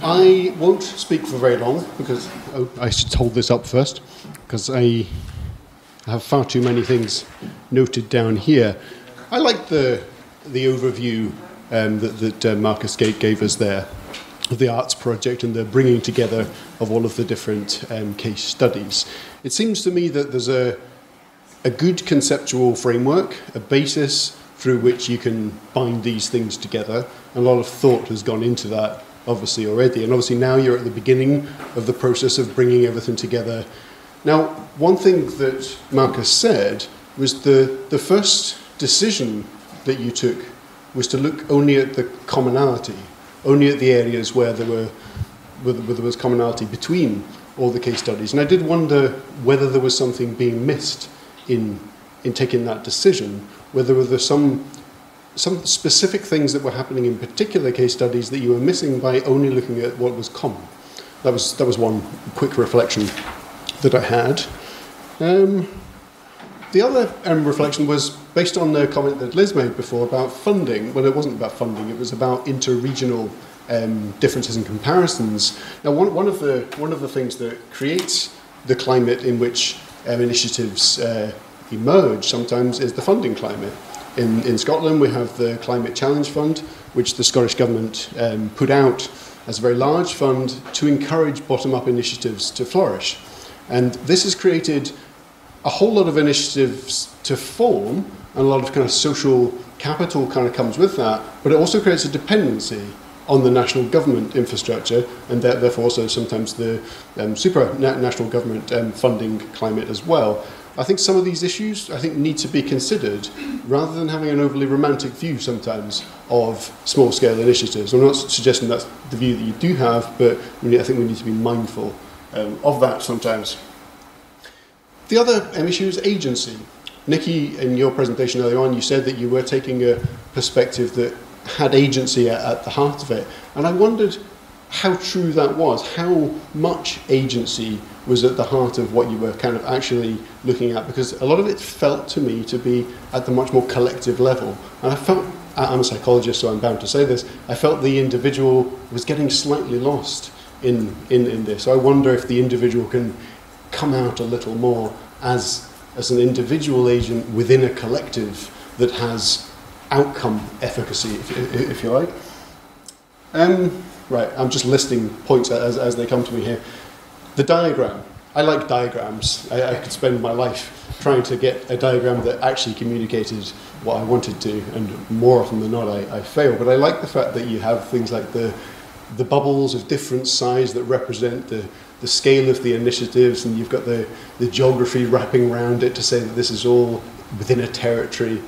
I won't speak for very long because I should hold this up first because I have far too many things noted down here. I like the overview that Marcus gave us there of the arts project and the bringing together of all of the different case studies. It seems to me that there's a good conceptual framework, a basis through which you can bind these things together. A lot of thought has gone into that, obviously, already. And obviously now you're at the beginning of the process of bringing everything together. Now, one thing that Marcus said was the first decision that you took was to look only at the commonality, only at the areas where there was commonality between all the case studies. And I did wonder whether there was something being missed in taking that decision, whether there were some specific things that were happening in particular case studies that you were missing by only looking at what was common. That was one quick reflection that I had. The other reflection was based on the comment that Liz made before about funding. Well, it wasn't about funding, it was about inter-regional differences and comparisons. Now, one of the things that creates the climate in which initiatives emerge sometimes is the funding climate. In Scotland, we have the Climate Challenge Fund, which the Scottish Government put out as a very large fund to encourage bottom-up initiatives to flourish. And this has created a whole lot of initiatives to form, and a lot of kind of social capital kind of comes with that, but it also creates a dependency on the national government infrastructure, and therefore also sometimes the supranational government funding climate as well. I think some of these issues, need to be considered rather than having an overly romantic view sometimes of small-scale initiatives. I'm not suggesting that's the view that you do have, but I think we need to be mindful of that sometimes. The other issue is agency. Nikki, in your presentation earlier on, you said that you were taking a perspective that had agency at the heart of it. And I wondered how true that was, how much agency was at the heart of what you were kind of actually looking at, because a lot of it felt to me to be at the much more collective level. And I felt, I'm a psychologist, so I'm bound to say this, I felt the individual was getting slightly lost in this. So I wonder if the individual can come out a little more as an individual agent within a collective that has outcome efficacy, if you like. Right, I'm just listing points as they come to me here. The diagram. I like diagrams. I could spend my life trying to get a diagram that actually communicated what I wanted to, and more often than not I fail. But I like the fact that you have things like the bubbles of different size that represent the scale of the initiatives, and you've got the geography wrapping around it to say that this is all within a territory.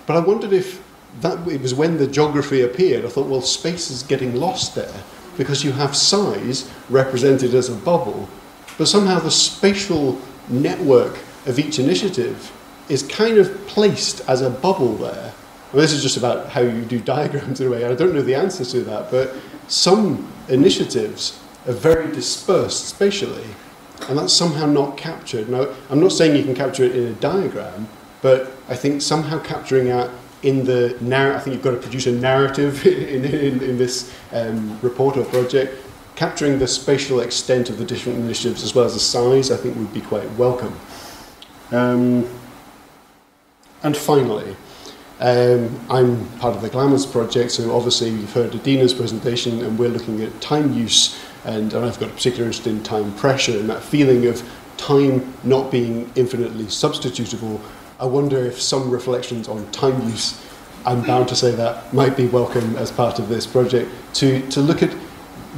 But I wondered if it was when the geography appeared, I thought, well, space is getting lost there because you have size represented as a bubble, but somehow the spatial network of each initiative is kind of placed as a bubble there. Well, this is just about how you do diagrams in a way. I don't know the answer to that, but some initiatives are very dispersed spatially, and that's somehow not captured. Now, I'm not saying you can capture it in a diagram, but I think somehow capturing that in the narrative, I think you've got to produce a narrative in this report or project. Capturing the spatial extent of the different initiatives as well as the size, I think would be quite welcome. And finally, I'm part of the Glamours project, so obviously you've heard Adina's presentation, and we're looking at time use, and I've got a particular interest in time pressure and that feeling of time not being infinitely substitutable. I wonder if some reflections on time use, I'm bound to say that, might be welcome as part of this project, to look at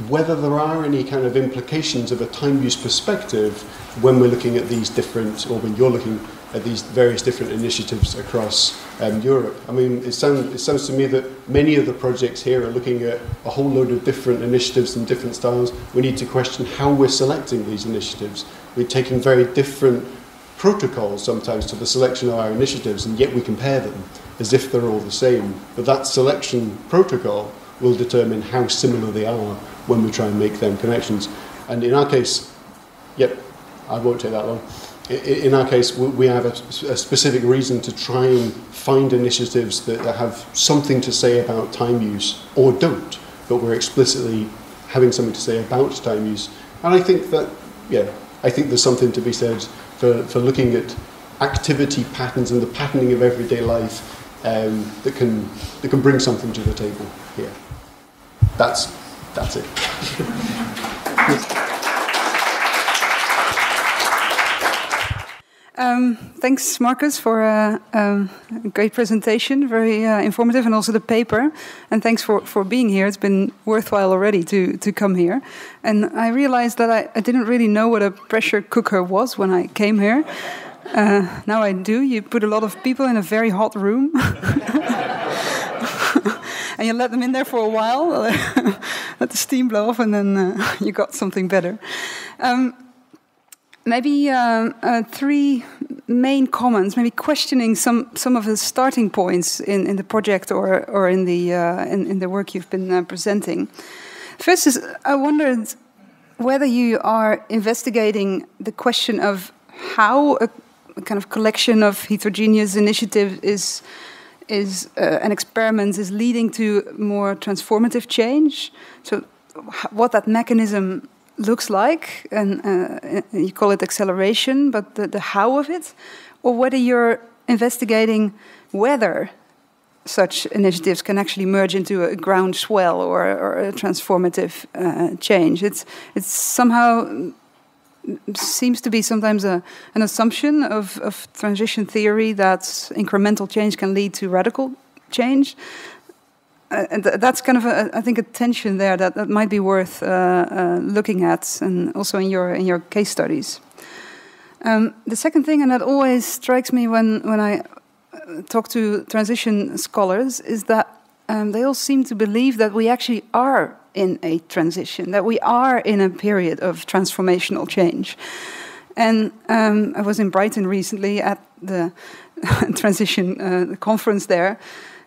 whether there are any kind of implications of a time use perspective when we're looking at these different, or when you're looking at these various different initiatives across Europe. I mean, it sounds to me that many of the projects here are looking at a whole load of different initiatives and different styles. We need to question how we're selecting these initiatives. We're taking very different protocols sometimes to the selection of our initiatives, and yet we compare them as if they're all the same. But that selection protocol will determine how similar they are when we try and make them connections. And in our case, I won't take that long. In our case, we have a specific reason to try and find initiatives that have something to say about time use, or don't, but we're explicitly having something to say about time use. And I think that, I think there's something to be said for looking at activity patterns and the patterning of everyday life that can bring something to the table here. That's it. Thanks, Marcus, for a great presentation, very informative, and also the paper. And thanks for being here. It's been worthwhile already to come here. And I realized that I didn't really know what a pressure cooker was when I came here. Now I do. You put a lot of people in a very hot room. And you let them in there for a while, let the steam blow off, and then you got something better. Maybe 3 main comments, maybe questioning some of the starting points in the project or in the work you've been presenting. First is, I wondered whether you are investigating the question of how a kind of collection of heterogeneous initiatives an experiment is leading to more transformative change. So what that mechanism looks like, and you call it acceleration, but the how of it, or whether you're investigating whether such initiatives can actually merge into a groundswell or a transformative change. It's somehow seems to be sometimes an assumption of transition theory that incremental change can lead to radical change. And that's kind of, I think, a tension there that might be worth looking at, and also in your case studies. The second thing, and that always strikes me when I talk to transition scholars, is that they all seem to believe that we actually are in a transition, that we are in a period of transformational change. And I was in Brighton recently at the transition conference there.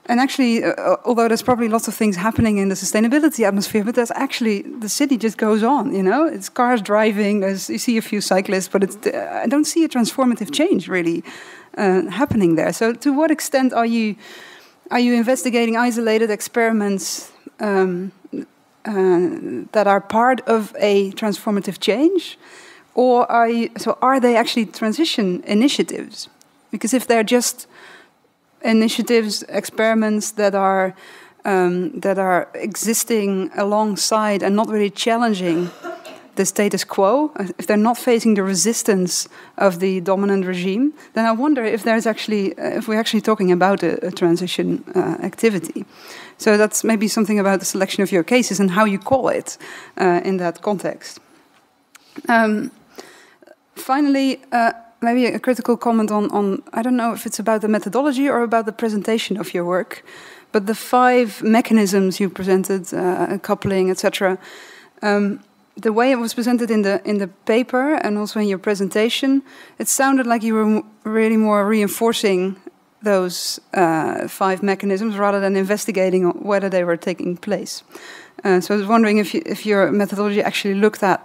And actually, although there's probably lots of things happening in the sustainability atmosphere, but there's actually, the city just goes on, you know? It's cars driving, you see a few cyclists, but I don't see a transformative change really happening there. So to what extent are you investigating isolated experiments that are part of a transformative change? Or are they actually transition initiatives? Because if they're just initiatives, experiments that are existing alongside and not really challenging the status quo, if they're not facing the resistance of the dominant regime, then I wonder if we're actually talking about a transition activity. So that's maybe something about the selection of your cases and how you call it in that context. Finally, maybe a critical comment on, I don't know if it's about the methodology or about the presentation of your work, but the 5 mechanisms you presented, coupling, etc. The way it was presented in the paper and also in your presentation, it sounded like you were really more reinforcing those 5 mechanisms rather than investigating whether they were taking place. So I was wondering if your methodology actually looked at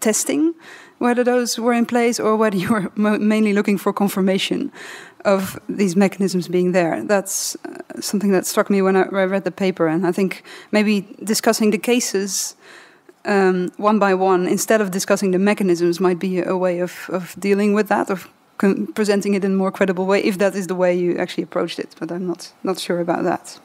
testing whether those were in place, or whether you were mainly looking for confirmation of these mechanisms being there. That's something that struck me when I read the paper, and I think maybe discussing the cases one by one instead of discussing the mechanisms might be a way of dealing with that, of presenting it in a more credible way, if that is the way you actually approached it, but I'm not sure about that.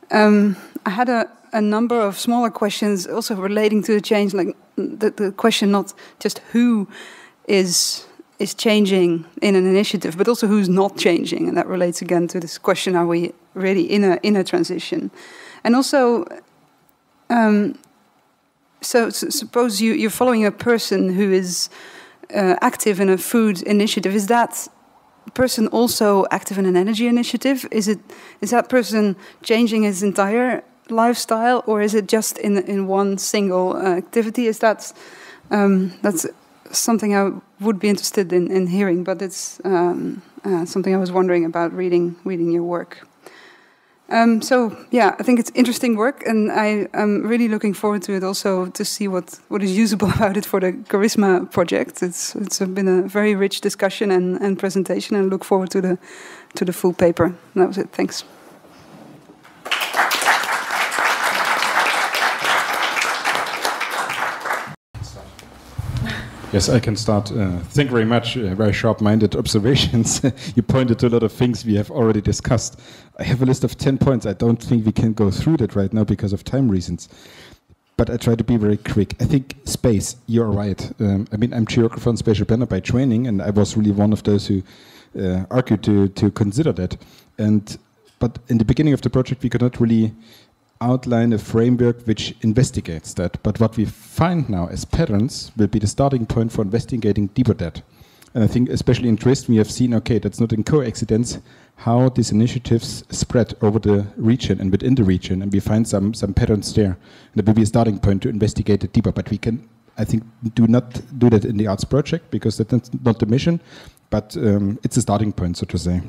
I had a number of smaller questions also relating to the change, like the question not just who is changing in an initiative, but also who's not changing, and that relates again to this question: are we really in a transition? And also, so suppose you're following a person who is active in a food initiative. Is that person also active in an energy initiative? Is that person changing his entire lifestyle, or is it just in one single activity? Is that's something I would be interested in hearing, but it's something I was wondering about reading your work. So yeah, I think it's interesting work, and I'm really looking forward to it also, to see what is usable about it for the Charisma project. It's been a very rich discussion and presentation, and I look forward to the full paper. That was it. Thanks. Yes, I can start. Thank you very much. Very sharp-minded observations. You pointed to a lot of things we have already discussed. I have a list of 10 points. I don't think we can go through that right now because of time reasons. But I try to be very quick. I think space, you're right. I mean, I'm geographer and spatial planner by training, and I was really one of those who argued to consider that. But in the beginning of the project, we could not really outline a framework which investigates that. But what we find now as patterns will be the starting point for investigating deeper that. And I think especially in Dresden we have seen, okay, that's not in coincidence how these initiatives spread over the region and within the region, and we find some patterns there. And that will be a starting point to investigate it deeper. But we can, I think, do not do that in the arts project because that's not the mission, but it's a starting point, so to say.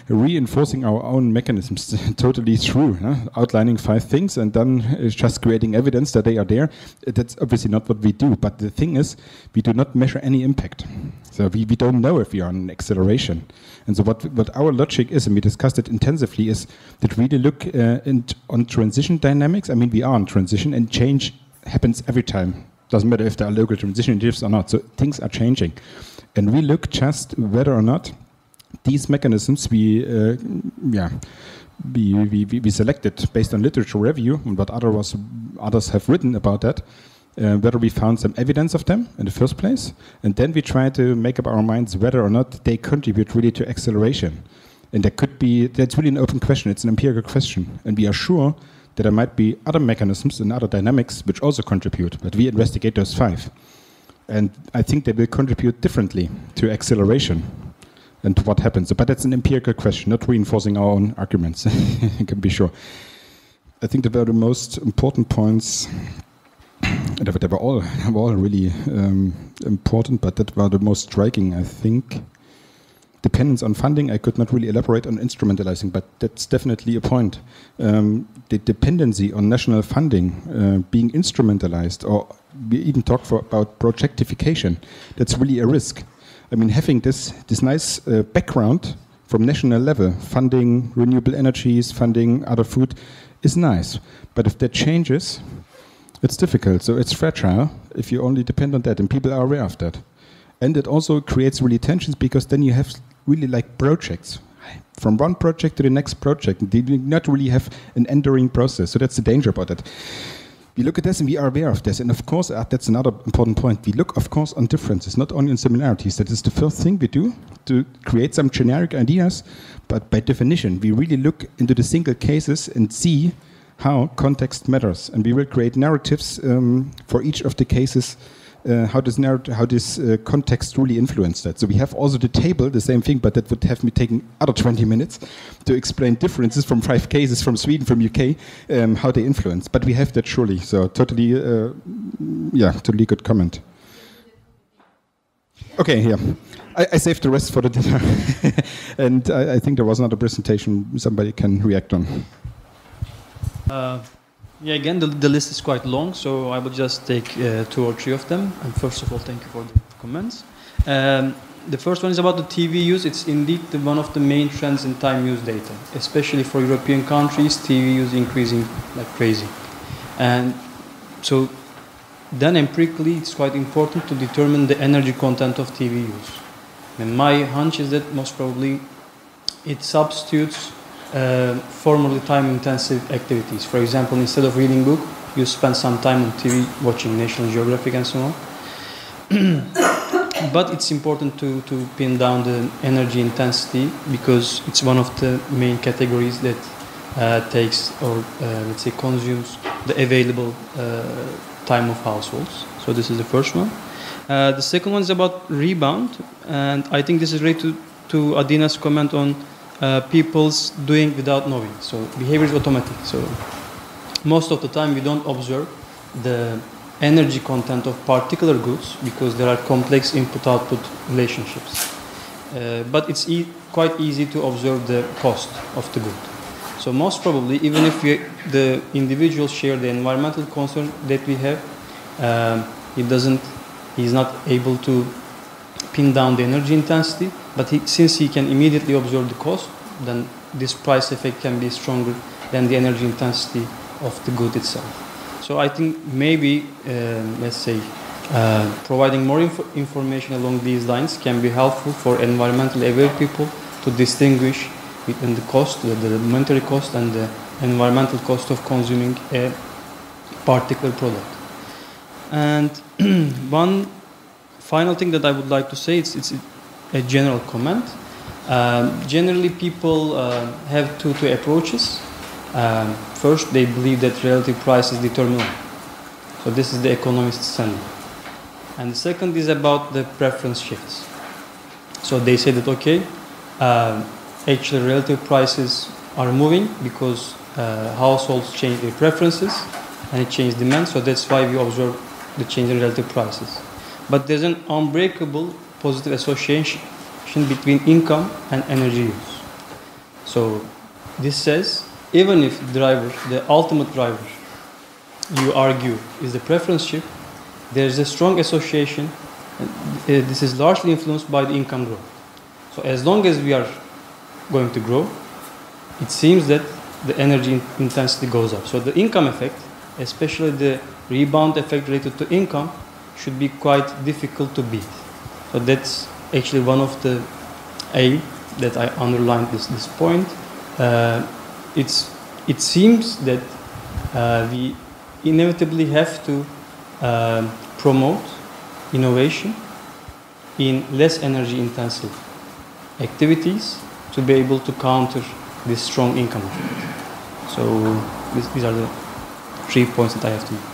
Reinforcing our own mechanisms, totally true. Outlining 5 things and then just creating evidence that they are there. That's obviously not what we do. But the thing is, we do not measure any impact. So we don't know if we are on an acceleration. And so what our logic is, and we discussed it intensively, is that really look on transition dynamics. I mean, we are on transition and change happens every time. Doesn't matter if there are local transition initiatives or not. So things are changing. And we look just whether or not these mechanisms we selected based on literature review and what others have written about that, whether we found some evidence of them in the first place, and then we try to make up our minds whether or not they contribute really to acceleration. And that's really an open question, it's an empirical question, and we are sure that there might be other mechanisms and other dynamics which also contribute, but we investigate those 5. And I think they will contribute differently to acceleration. And what happens. But that's an empirical question, not reinforcing our own arguments, you can be sure. I think they were the most important points. They were all really important, but that were the most striking, I think. Dependence on funding, I could not really elaborate on instrumentalizing, but that's definitely a point. The dependency on national funding being instrumentalized, or we even talk about projectification, that's really a risk. I mean, having this nice background from national level, funding renewable energies, funding other food, is nice. But if that changes, it's difficult. So it's fragile if you only depend on that, and people are aware of that. And it also creates really tensions because then you have really like projects. From one project to the next project, and they do not really have an enduring process. So that's the danger about it. We look at this and we are aware of this. And of course, that's another important point. We look, of course, on differences, not only on similarities. That is the first thing we do, to create some generic ideas. But by definition, we really look into the single cases and see how context matters. And we will create narratives for each of the cases, how this context really influenced that. So we have also the table, the same thing, but that would have me taken other 20 minutes to explain differences from 5 cases from Sweden, from UK, how they influence. But we have that surely. So totally good comment. Okay, yeah. I saved the rest for the dinner. And I think there was another presentation somebody can react on. Yeah, again, the list is quite long, so I will just take 2 or 3 of them. And first of all, thank you for the comments. The first one is about the TV use. It's indeed one of the main trends in time use data, especially for European countries. TV use increasing like crazy, and so then empirically, it's quite important to determine the energy content of TV use. And my hunch is that most probably it substitutes formerly time-intensive activities. For example, instead of reading book, you spend some time on TV watching National Geographic and so on. But it's important to pin down the energy intensity because it's one of the main categories that takes or let's say consumes the available time of households. So this is the first one. The second one is about rebound, and I think this is related to Adina's comment on people's doing without knowing. So behavior is automatic. So most of the time we don't observe the energy content of particular goods because there are complex input-output relationships. But it's quite easy to observe the cost of the good. So most probably, even if the individuals share the environmental concern that we have, he's not able to pin down the energy intensity, but since he can immediately observe the cost, then this price effect can be stronger than the energy intensity of the good itself. So I think maybe, let's say, providing more information along these lines can be helpful for environmentally aware people to distinguish between the cost, the monetary cost, and the environmental cost of consuming a particular product. And one final thing that I would like to say, it's a general comment. Generally, people have two approaches. First, they believe that relative prices determine. So this is the economist's standard. And the second is about the preference shifts. So they say that, okay, actually relative prices are moving because households change their preferences and it changes demand, so that's why we observe the change in relative prices. But there's an unbreakable positive association between income and energy use. So this says, even if the ultimate driver, you argue, is the preference shift, there's a strong association. This is largely influenced by the income growth. So as long as we are going to grow, it seems that the energy intensity goes up. So the income effect, especially the rebound effect related to income, should be quite difficult to beat. So that's actually one of the aim that I underlined this point. It seems that we inevitably have to promote innovation in less energy intensive activities to be able to counter this strong income effect. So these are the 3 points that I have to make.